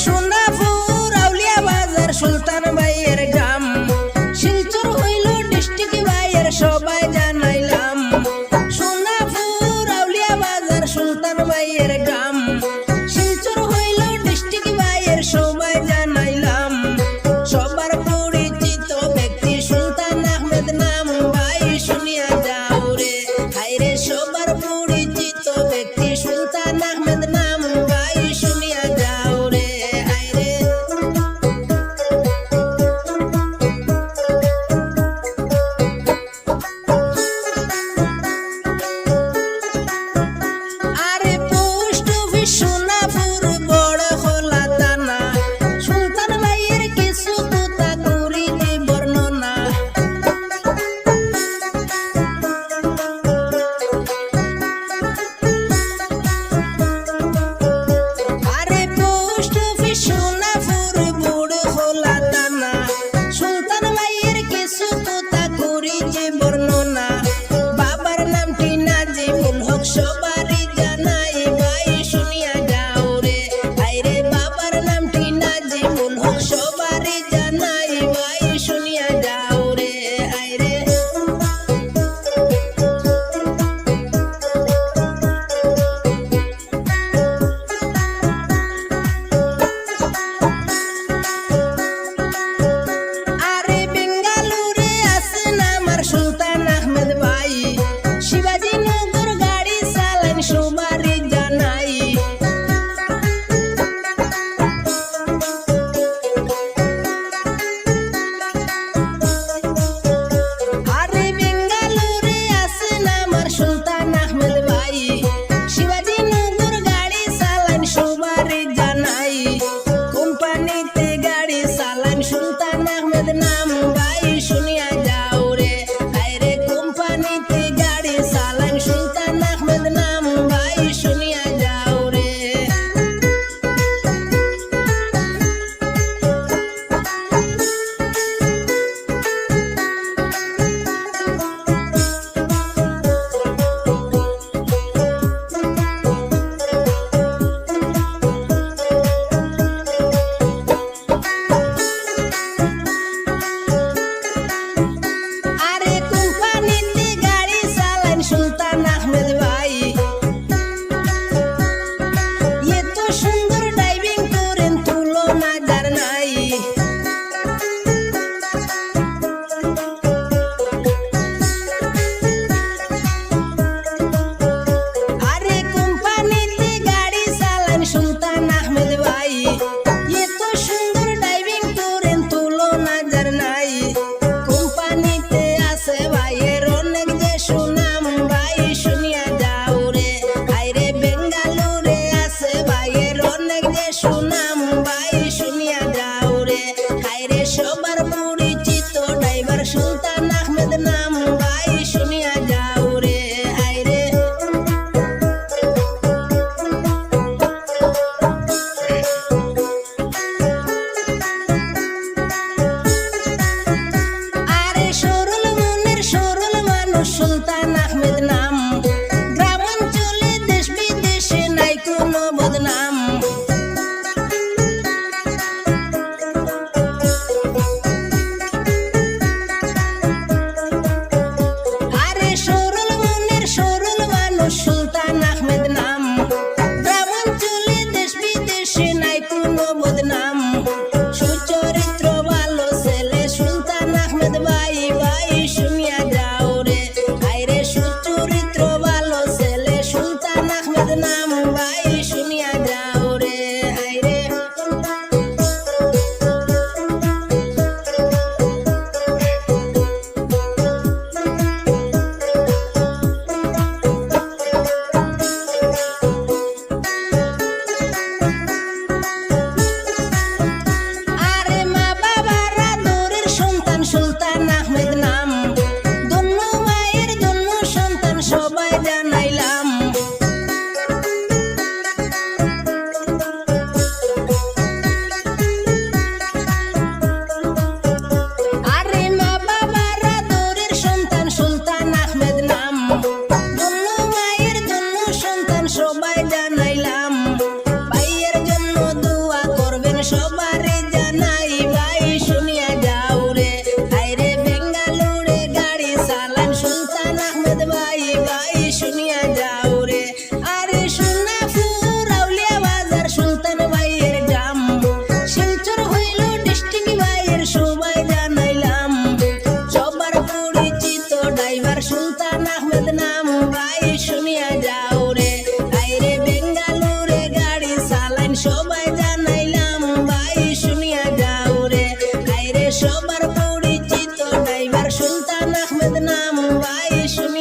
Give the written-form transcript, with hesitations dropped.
সোনাপুর আউলিয়া বাজার সুলতান ভাইয়ের গ্রাম, শিলচর হইল ডিস্ট্রিক্ট ভাইয়ের সবাই জানাইলাম। সোনাপুর আউলিয়া বাজার সুলতান ভাইয়ের গ্রাম, শিলচর হইল ডিস্ট্রিক্ট ভাইয়ের সবাই জানাইলাম। সবার পরিচিত ব্যক্তি সুলতান আহমেদ নাম, ভাই শুনিয়া যাও রে হায়রে। সবার পরিচিত ব্যক্তি সুলতান আহমেদ নাম, ভাই শুনিয়া যাও রে হায়রে। আরে পোস্ট অফিস সোনাপুর বড় খোলা দানা, সুলতান ভাইয়ের কিছু কথা করি দি বর্ণনা। আরে পোস্ট অফিস সোনাপুর বড় খোলা দানা, সুলতান ভাইয়ের কিছু কথা করি যে বর্ণনা। বাবার নামটি নাজিমুল হক সবারই জানাই, ভাই শুনিয়া যাও রে হায়রে। বাবার নামটি নাজিমুল হক সবারই জানাই, ভাই শুনিয়া যাও রে হায়রে। আরে বেঙ্গালুরে আছেন আমার সুলতান আহমেদ ভাই, শিবাজীনগর গাড়ি চালান সবারই জানাই। আরে বেঙ্গালুরে আছেন আমার সুলতান আহমেদ ভাই, শিবাজীনগর গাড়ি চালান সবারই জানাই। কোম্পানিতে গাড়ি চালান সুলতান আহমেদ নাম, ভাই শুনিয়া যাও রে হায়রে। কোম্পানিতে গাড়ি চালান সুলতান আহমেদ নাম, ভাই শুনিয়া যাও রে। আরে কোম্পানিতে গাড়ি চালান সুলতান আহমেদ ভাই, এত সুন্দর ড্রাইভিং করেন তুলনা যার নাই। আরে কোম্পানিতে গাড়ি চালান সুলতান আহমেদ ভাই, এত সুন্দর ড্রাইভিং করেন তুলনা যার নাই। কোম্পানিতে আছে ভাইয়ের অনেক যে সুনাম, ভাই শুনিয়া যাও রে হায়রে। বেঙ্গালুরে আছে ভাইয়ের অনেক যে সুনাম, ভাই শুনিয়া যাও রে হায়রে। সবার পরিচিত ড্রাইভার সুলতান আহমেদ নাম, ভাই শুনিয়া যাও রে হায়রে। আরে সরল মনের সরল মানুষ সুলতান আহমেদ নাম, গ্রামাঞ্চলে দেশ বিদেশে নাই কোনো বদনাম। ভাই